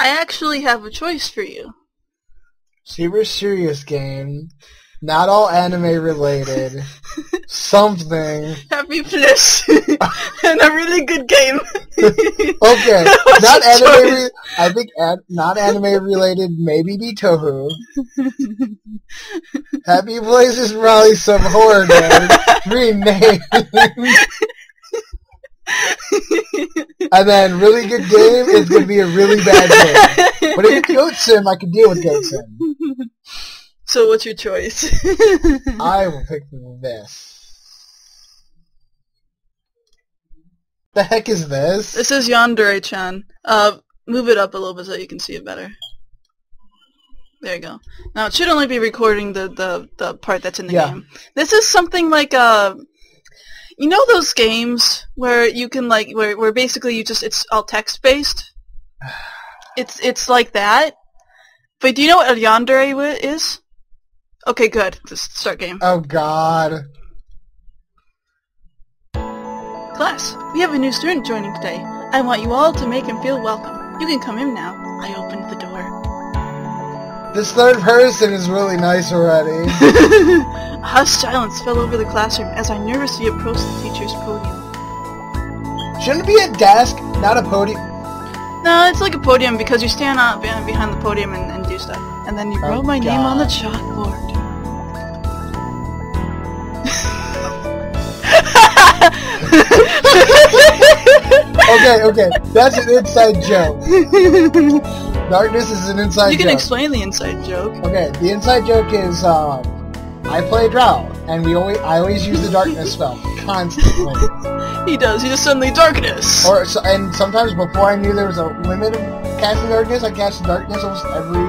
I actually have a choice for you. Super serious game. Not all anime related. Something. Happiness. And a really good game. Okay. Not anime. I think not anime related. Maybe be Touhou. Happy Place is probably some horror game. Renamed. And then really good game is going to be a really bad game. But if it's Goat Sim, I can deal with Goat Sim. So what's your choice? I will pick this. The heck is this? This is Yandere-chan. Move it up a little bit so you can see it better. There you go. Now it should only be recording the part that's in the game. This is something like you know those games where you can like where basically it's all text based? It's like that. But do you know what a Yandere is? Okay, good. Just start game. Oh god. Class, we have a new student joining today. I want you all to make him feel welcome. You can come in now. I opened the door. This third person is really nice already. A hushed silence fell over the classroom as I nervously approached the teacher's podium. Shouldn't it be a desk, not a podium? No, it's like a podium because you stand up behind the podium and do stuff. And then you wrote my name on the chalkboard. Okay, that's an inside joke. Darkness is an inside joke. You can explain the inside joke. Okay, the inside joke is, I play Drow, and I always use the darkness spell, constantly. He does, he just suddenly darkness! And sometimes before I knew there was a limit of casting darkness, I cast darkness almost every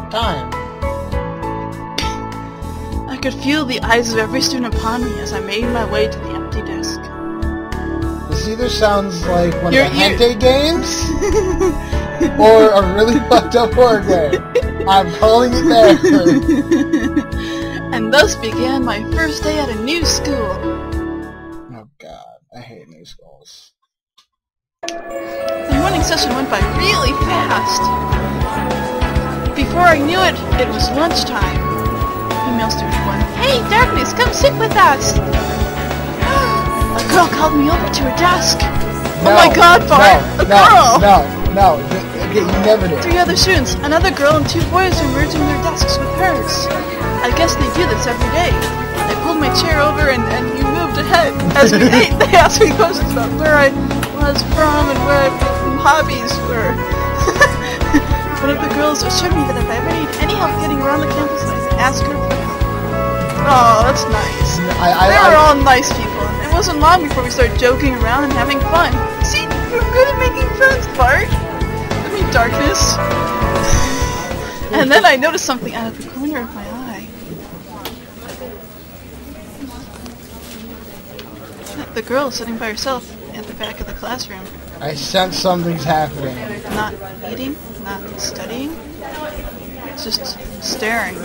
time. I could feel the eyes of every student upon me as I made my way to the empty desk. This either sounds like one of the Hente games, or a really fucked up horror game. I'm calling it there. And thus began my first day at a new school. Oh god, I hate new schools. The morning session went by really fast. Before I knew it, it was lunchtime. Female student 1. Hey, Darkness, come sit with us! A girl called me over to her desk. No, oh my god, Bart! A girl! No. Okay, you never did. 3 other students, another girl and 2 boys were merging their desks with hers. I guess they do this every day. They pulled my chair over and you moved ahead. As we ate, they asked me questions about where I was from and where my hobbies were. One of the girls assured me that if I ever need any help getting around the campus, I could ask her for help. Oh, that's nice. They were all nice people. It wasn't long before we started joking around and having fun. See, you're good at making friends, Bart. I mean, Darkness. And then I noticed something out of the corner of my eye. The girl sitting by herself at the back of the classroom. I sense something's happening. Not eating, not studying, just staring.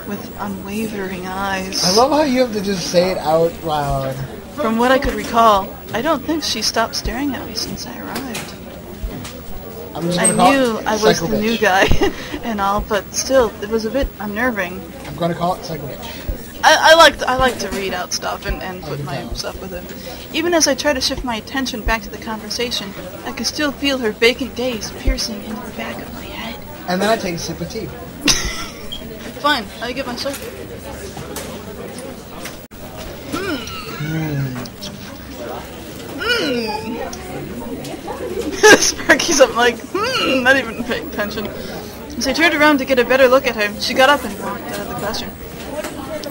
With unwavering eyes. I love how you have to just say it out loud. From what I could recall, I don't think she stopped staring at me since I arrived. I knew I was the new guy and all, but still, it was a bit unnerving. I'm gonna call it Psycho Bitch. I like to read out stuff and put my stuff with it. Even as I tried to shift my attention back to the conversation, I could still feel her vacant gaze piercing into the back of my head. And then I take a sip of tea. Fine, I get my soda. Sparky's up like, not even paying attention. As I turned around to get a better look at her, she got up and walked out of the classroom.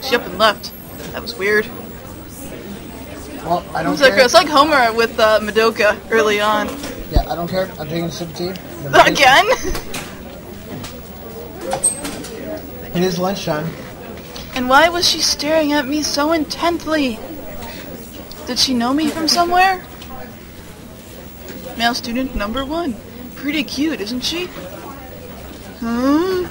She up and left. That was weird. Well, I don't care. It's like Homer with Madoka early on. Yeah, I don't care. I'm taking a sip of tea. Again? It is lunchtime. And why was she staring at me so intently? Did she know me from somewhere? Male student number 1. Pretty cute, isn't she? Huh?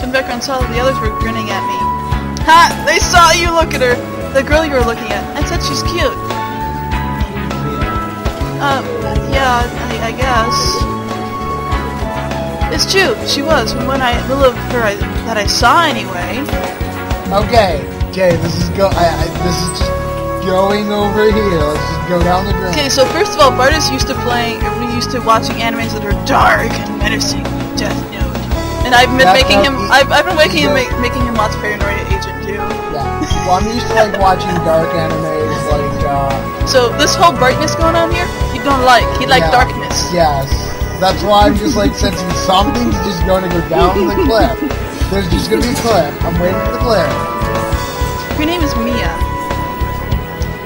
Some background saw that the others were grinning at me. Ha! They saw you look at her! The girl you were looking at. I said she's cute. Yeah, I guess. It's true, she was, from when that I saw anyway. Okay, this is this is just going over here. Let's just go down the drain. Okay, so first of all, Bart is used to watching animes that are dark and menacing, Death Note. And I've been making him watch Paranoia Agent too. Yeah. Well, I'm used to like watching dark animes like So this whole brightness going on here, he don't like. He like darkness. Yes. That's why I'm just like sensing something's just going to go down the cliff. There's just going to be a cliff. I'm waiting for the cliff. Her name is Mia.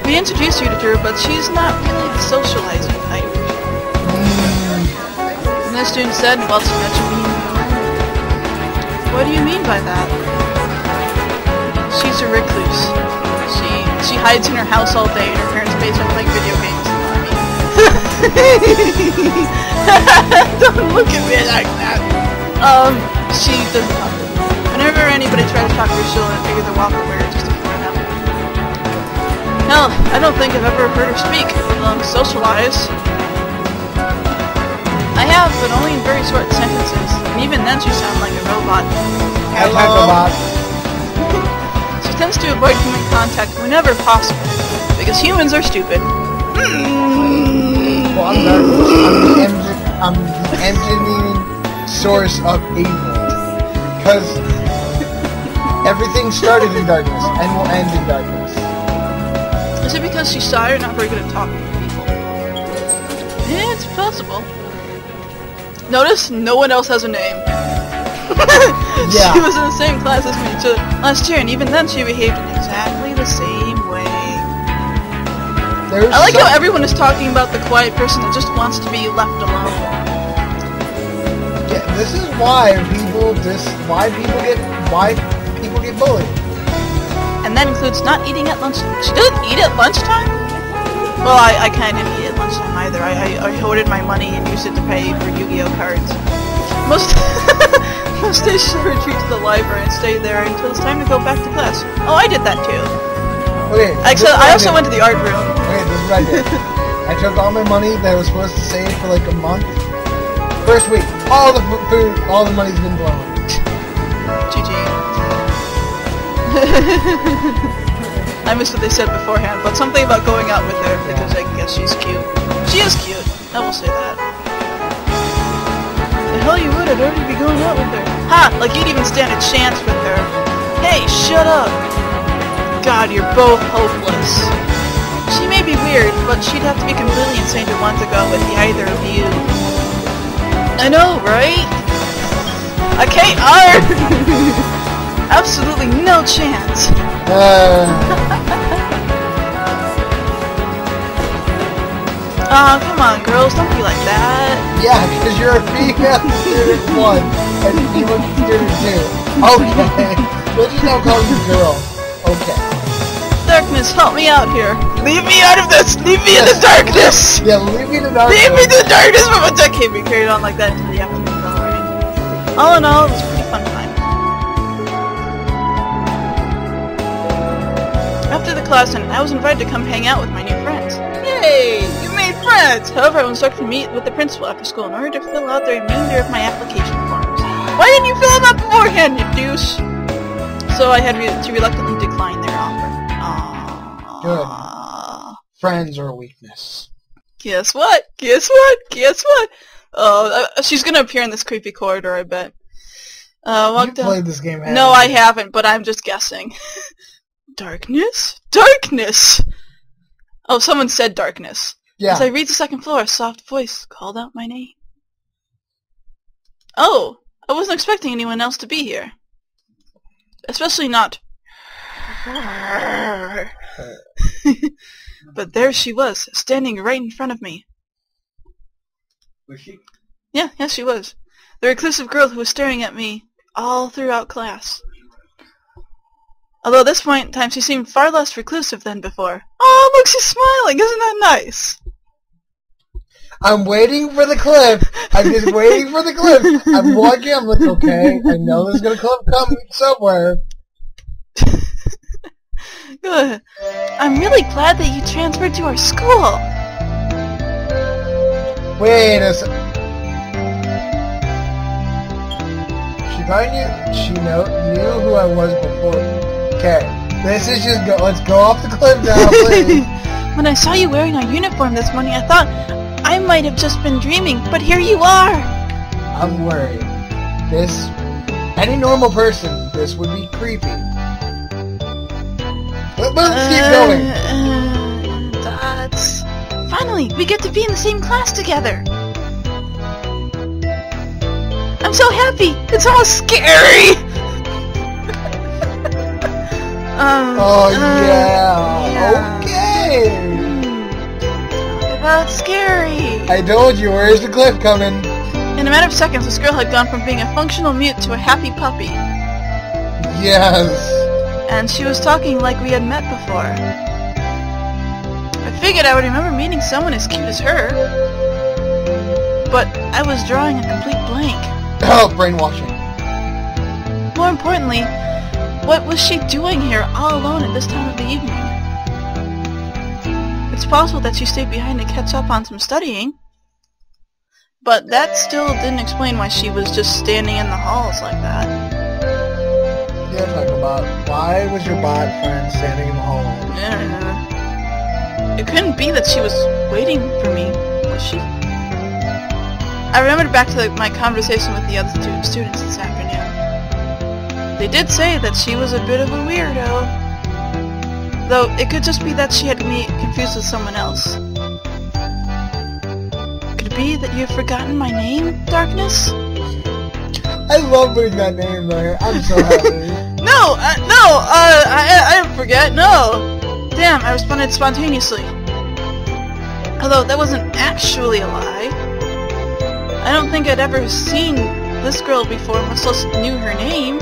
We introduced you to her, but she's not really the socializing type. And the student said, well, she mentioned me. What do you mean by that? She's a recluse. She hides in her house all day in her parents' basement playing video games. Don't look at me like that. She doesn't talk. Whenever anybody tries to talk to her, she'll figure they're walk away just to point out. Hell, I don't think I've ever heard her speak, let alone socialize. I have, but only in very short sentences, and even then she sounds like a robot. Hello. She tends to avoid human contact whenever possible, because humans are stupid. Well, I'm the engineering source of evil. Because everything started in darkness and will end in darkness. Is it because she's shy or not very good at talking to people? Yeah, it's possible. Notice no one else has a name. Yeah. She was in the same class as me last year, and even then she behaved in exactly the same way. I like how everyone is talking about the quiet person that just wants to be left alone. Yeah, this is why people get bullied. And that includes not eating at lunchtime. She doesn't eat at lunchtime? Well, I kind of eat at lunchtime either. I hoarded my money and used it to pay for Yu-Gi-Oh cards. Most days she retreats to the library and stay there until it's time to go back to class. Oh, I did that too. Okay. I also went to the art room. Okay, this is what I did. I took all my money that I was supposed to save for like a month. First week, all the food, all the money's been blown. GG. I missed what they said beforehand, but something about going out with her because I guess she's cute. She is cute. I will say that. The hell you would? I'd already be going out with her. Ha! Like you'd even stand a chance with her. Hey, shut up! God, you're both hopeless. She may be weird, but she'd have to be completely insane to want to go with either of you. I know, right? Okay, absolutely no chance. Aw, come on, girls, don't be like that. Yeah, because you're a female student 1 and female student 2. Okay. We'll just now call you girl. Okay. Darkness, help me out here. Leave me out of this! Leave me in the darkness! Yeah, leave me in the darkness. Leave me in the darkness! But that can't be carried on like that until the afternoon bell rang. All in all, it was a pretty fun time. After the class ended, I was invited to come hang out with my new friends. Yay! You made friends! However, I was instructed to meet with the principal after school in order to fill out the remainder of my application forms. Why didn't you fill them out beforehand, you douche? So I had to reluctantly decline their offer. Good. Friends are a weakness. Guess what? Guess what? Guess what? Oh, she's gonna appear in this creepy corridor, I bet. You played this game, haven't No, I haven't, but I'm just guessing. Darkness? Darkness! Oh, someone said darkness. Yeah. As I reached the second floor, a soft voice called out my name. Oh, I wasn't expecting anyone else to be here. Especially not... But there she was, standing right in front of me. Was she? Yeah, she was. The reclusive girl who was staring at me all throughout class. Although at this point in time she seemed far less reclusive than before. Oh, look, she's smiling! Isn't that nice? I'm waiting for the cliff. I'm just waiting for the cliff. I'm walking, I'm like, okay, I know there's gonna come somewhere. Good. I'm really glad that you transferred to our school. Wait a sec. She probably knew who I was before. Okay, this is just let's go off the cliff now, please. When I saw you wearing our uniform this morning, I thought I might have just been dreaming, but here you are! I'm worried. Any normal person, this would be creepy. Let's keep going. Dots. Finally, we get to be in the same class together. I'm so happy. It's all scary. Yeah. Okay. Talk about scary. I told you. Where's the cliff coming? In a matter of seconds, this girl had gone from being a functional mute to a happy puppy. Yes. And she was talking like we had met before. I figured I would remember meeting someone as cute as her. But I was drawing a complete blank. Oh, brainwashing. More importantly, what was she doing here all alone at this time of the evening? It's possible that she stayed behind to catch up on some studying. But that still didn't explain why she was just standing in the halls like that. Yeah, talking about why was your bot friend standing in the hallway? Yeah. It couldn't be that she was waiting for me, was she? I remembered back to my conversation with the other students this afternoon. They did say that she was a bit of a weirdo. Though it could just be that she had me confused with someone else. Be that you've forgotten my name, Darkness? I love putting that name there. I'm so happy. I didn't forget, no! Damn, I responded spontaneously. Although that wasn't actually a lie. I don't think I'd ever seen this girl before, much less knew her name.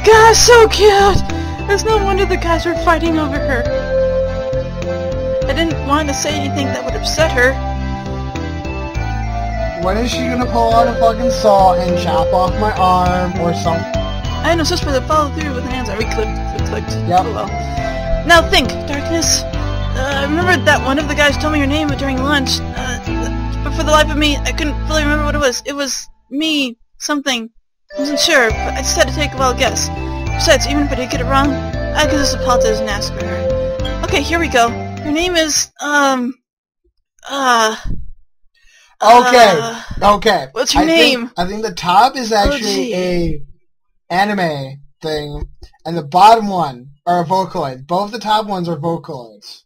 Gosh, so cute! It's no wonder the guys were fighting over her. I didn't want to say anything that would upset her. When is she gonna pull out a fucking saw and chop off my arm or something? I had no sister that followed through with an answer. We clicked. Yep. Oh well. Now think, Darkness. I remembered that one of the guys told me your name during lunch. But for the life of me, I couldn't really remember what it was. It was me, something. I wasn't sure, but I just had to take a wild guess. Besides, even if I did get it wrong, I could just apologize and ask for her. Okay, here we go. Her name is, Okay. What's her name? I think the top is actually a anime thing, and the bottom one are a Vocaloid. Both the top ones are Vocaloids.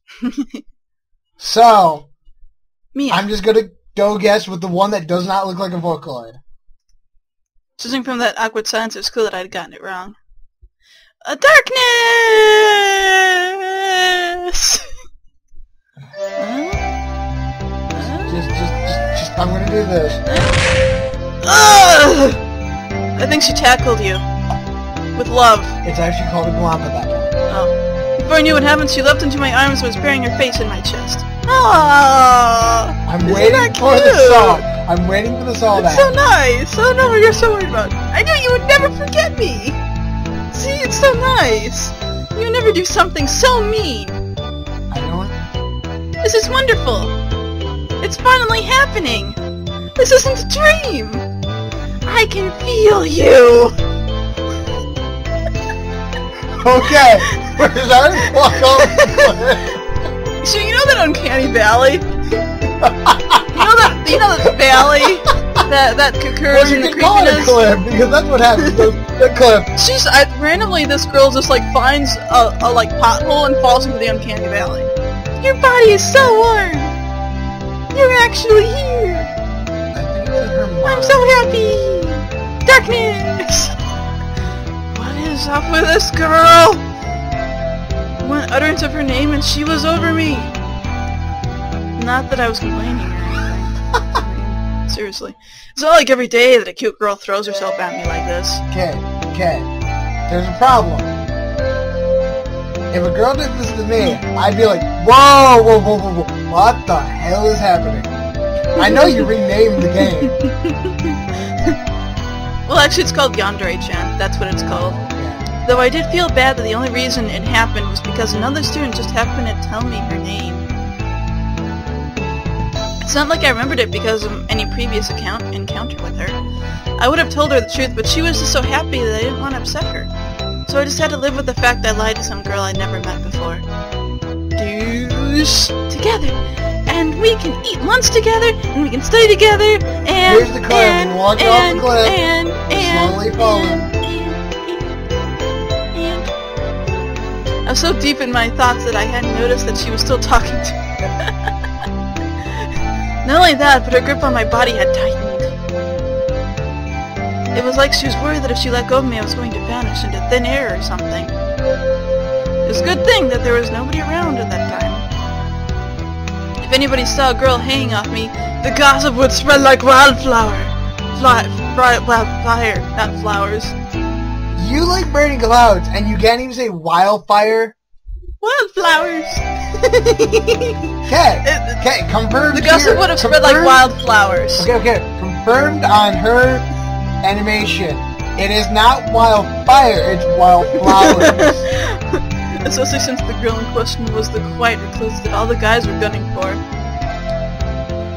So, Mia. I'm just gonna go guess with the one that does not look like a Vocaloid. Judging from that awkward silence, it was cool that I'd gotten it wrong. Darkness! Just, I'm gonna do this. I think she tackled you. With love. It's actually called a glomp at that point. Oh. Before I knew what happened, she leapt into my arms and was burying her face in my chest. Aww! I'm waiting for the saw. I'm waiting for the saw back. It's so nice! I don't know what you're so worried about. I knew you would never forget me! See, it's so nice! You never do something so mean! I don't... This is wonderful! It's finally happening! This isn't a dream! I can feel you! Okay! Where's our walk off the cliff? So you know that uncanny valley? you know that valley that occurs in the creepiness? Well, you can call it a cliff, because that's what happens, the cliff. Randomly this girl just like finds a like pothole and falls into the uncanny valley. Your body is so warm! You're actually here! I think it's in her mind. I'm so happy! Darkness! What is up with this girl? One utterance of her name and she was over me! Not that I was complaining or anything. I mean, seriously. It's not like every day that a cute girl throws herself at me like this. Okay. There's a problem. If a girl did this to me, I'd be like, whoa, what the hell is happening? I know you renamed the game. Well, actually it's called Yandere-chan. That's what it's called. Though I did feel bad that the only reason it happened was because another student just happened to tell me her name. It's not like I remembered it because of any previous encounter with her. I would have told her the truth, but she was just so happy that I didn't want to upset her. So I just had to live with the fact I lied to some girl I'd never met before. Douche! Together! And we can eat lunch together, and we can study together, and... Here's the cliff, walk off the cliff, slowly falling. I was so deep in my thoughts that I hadn't noticed that she was still talking to me. Not only that, but her grip on my body had tightened. It was like she was worried that if she let go of me I was going to vanish into thin air or something. It was a good thing that there was nobody around at that time. If anybody saw a girl hanging off me, the gossip would spread like wildfire. Wildfire, not flowers. You like burning clouds, and you can't even say wildfire? Wildflowers! Okay, confirmed. The gossip would have spread like wildflowers. Okay, confirmed on her animation. It is not wildfire, it's wildflowers. Especially since the girl in question was the quiet recluse that all the guys were gunning for.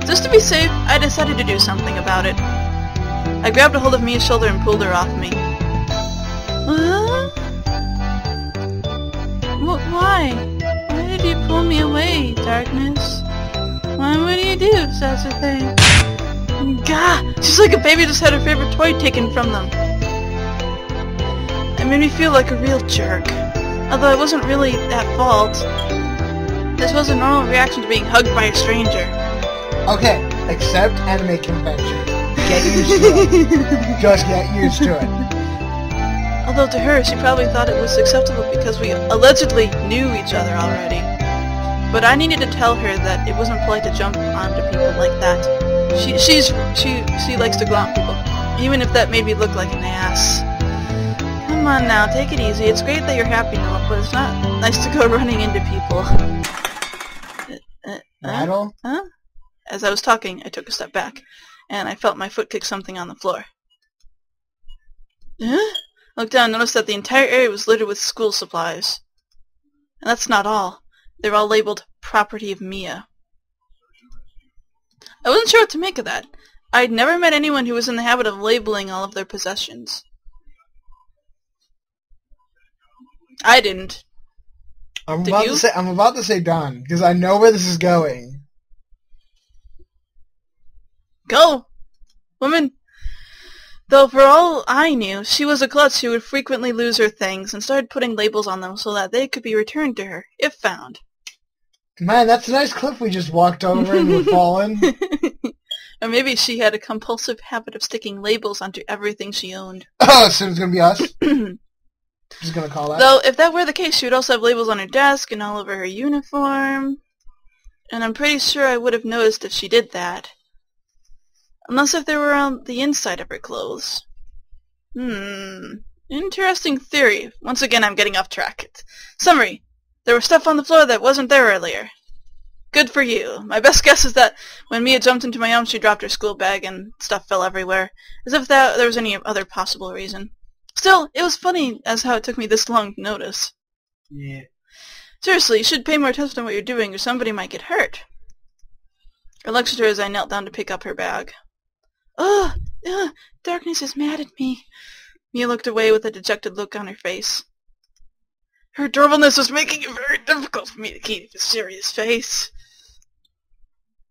Just to be safe, I decided to do something about it. I grabbed a hold of Mia's shoulder and pulled her off me. Why? Why did you pull me away, Darkness? Why would you do such a thing? Gah! She's like a baby just had her favorite toy taken from them. It made me feel like a real jerk. Although I wasn't really at fault. This was a normal reaction to being hugged by a stranger. Okay, accept anime convention. Get used to it. Just get used to it. Although to her, she probably thought it was acceptable because we allegedly knew each other already. But I needed to tell her that it wasn't polite to jump onto people like that. She likes to glom people, even if that made me look like an ass. Come on now, take it easy. It's great that you're happy now, but it's not nice to go running into people. Rattle? Huh? As I was talking, I took a step back, and I felt my foot kick something on the floor. Huh? I looked down and noticed that the entire area was littered with school supplies. And that's not all. They were all labeled property of Mia. I wasn't sure what to make of that. I'd never met anyone who was in the habit of labeling all of their possessions. I didn't. I'm about to say done, because I know where this is going. Go! Woman! Though for all I knew, she was a klutz who would frequently lose her things and started putting labels on them so that they could be returned to her, if found. Man, that's a nice cliff we just walked over and we're falling. Or maybe she had a compulsive habit of sticking labels onto everything she owned. Oh, so it's gonna be us? Just gonna call that. Though, if that were the case, she would also have labels on her desk and all over her uniform. And I'm pretty sure I would have noticed if she did that. Unless if they were on the inside of her clothes. Interesting theory. Once again, I'm getting off track. Summary. There was stuff on the floor that wasn't there earlier. Good for you. My best guess is that when Mia jumped into my arms, she dropped her school bag and stuff fell everywhere. As if there was any other possible reason. Still, it was funny as how it took me this long to notice. Yeah. Seriously, you should pay more attention to what you're doing or somebody might get hurt. I lectured her as I knelt down to pick up her bag. Ugh! Darkness is mad at me. Mia looked away with a dejected look on her face. Her adorableness was making it very difficult for me to keep a serious face.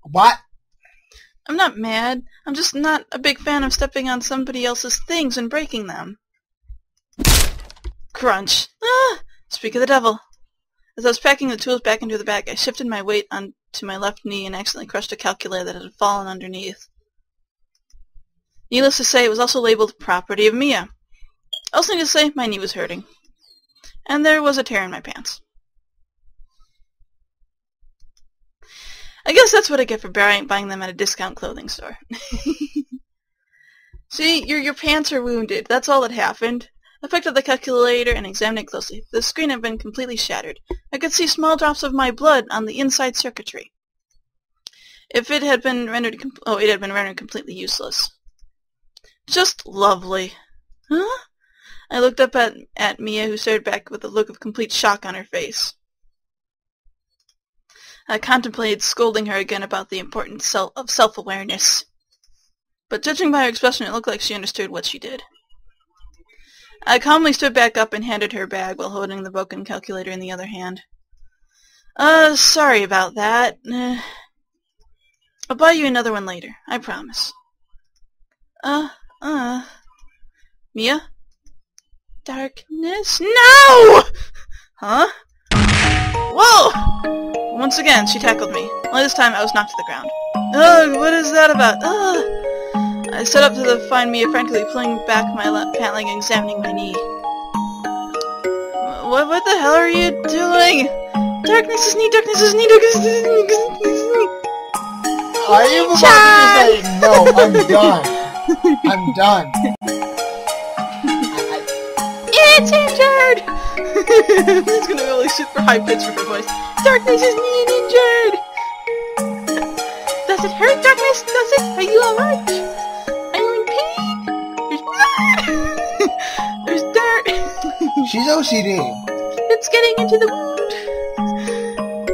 What? I'm not mad. I'm just not a big fan of stepping on somebody else's things and breaking them. Crunch. Speak of the devil. As I was packing the tools back into the bag, I shifted my weight onto my left knee and accidentally crushed a calculator that had fallen underneath. Needless to say, it was also labeled property of Mia. I also need to say my knee was hurting. And there was a tear in my pants. I guess that's what I get for buying them at a discount clothing store. See, your pants are wounded. That's all that happened. I picked up the calculator and examined it closely. The screen had been completely shattered. I could see small drops of my blood on the inside circuitry. It had been rendered completely useless. Just lovely. Huh? I looked up at Mia, who stared back with a look of complete shock on her face. I contemplated scolding her again about the importance of self-awareness. But judging by her expression, it looked like she understood what she did. I calmly stood back up and handed her bag while holding the broken calculator in the other hand. Sorry about that. I'll buy you another one later, I promise. Mia? Darkness? No! Huh? Whoa! Once again, she tackled me. Only this time I was knocked to the ground. Ugh, what is that about? Ugh! I stood up to find Mia frantically pulling back my left pant leg and examining my knee. What the hell are you doing? Darkness is knee, darkness is knee, darkness is knee. Are you about to say, no, I'm done. I'm done. It's injured! It's gonna really super high pitch for her voice. Darkness is knee and injured! Does it hurt, Darkness? Does it? Are you alright? Are you in pain? There's blood! There's dirt! She's OCD. It's getting into the wound!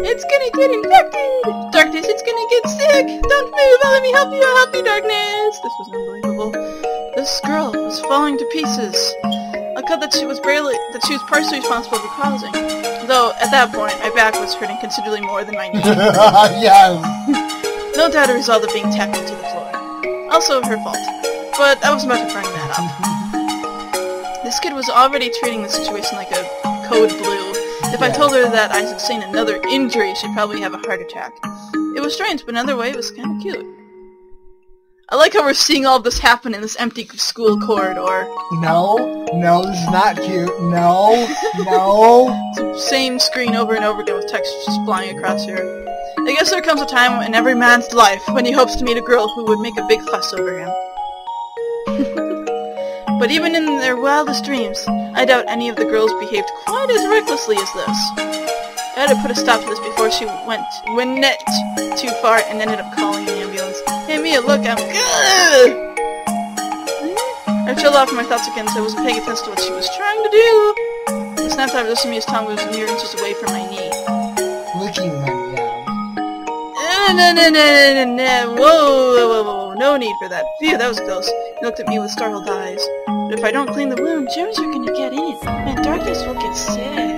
It's gonna get infected! Darkness, it's gonna get sick! Don't move! Let me help you! I'll help you, Darkness! This was unbelievable. This girl was falling to pieces. A cut that she was partially responsible for causing. Though, at that point, my back was hurting considerably more than my knee. Yes. No doubt a result of being tackled to the floor. Also her fault. But I was about to bring that up. This kid was already treating the situation like a code blue. If I told her that I sustained another injury, she'd probably have a heart attack. It was strange, but another way it was kind of cute. I like how we're seeing all of this happen in this empty school corridor. No, this is not cute. No. Same screen over and over again with text just flying across here. I guess there comes a time in every man's life when he hopes to meet a girl who would make a big fuss over him. But even in their wildest dreams, I doubt any of the girls behaved quite as recklessly as this. I had to put a stop to this before she went too far and ended up calling an ambulance. Hey Mia, look, I'm good! I chilled off my thoughts again so I wasn't paying attention to what she was trying to do. The snapshot of this Mia's tongue was mere inches away from my knee. Licking my tongue. No, whoa, no need for that. Phew, that was close. He looked at me with startled eyes. But if I don't clean the wound, germs are gonna get in it, and Darkness will get sick.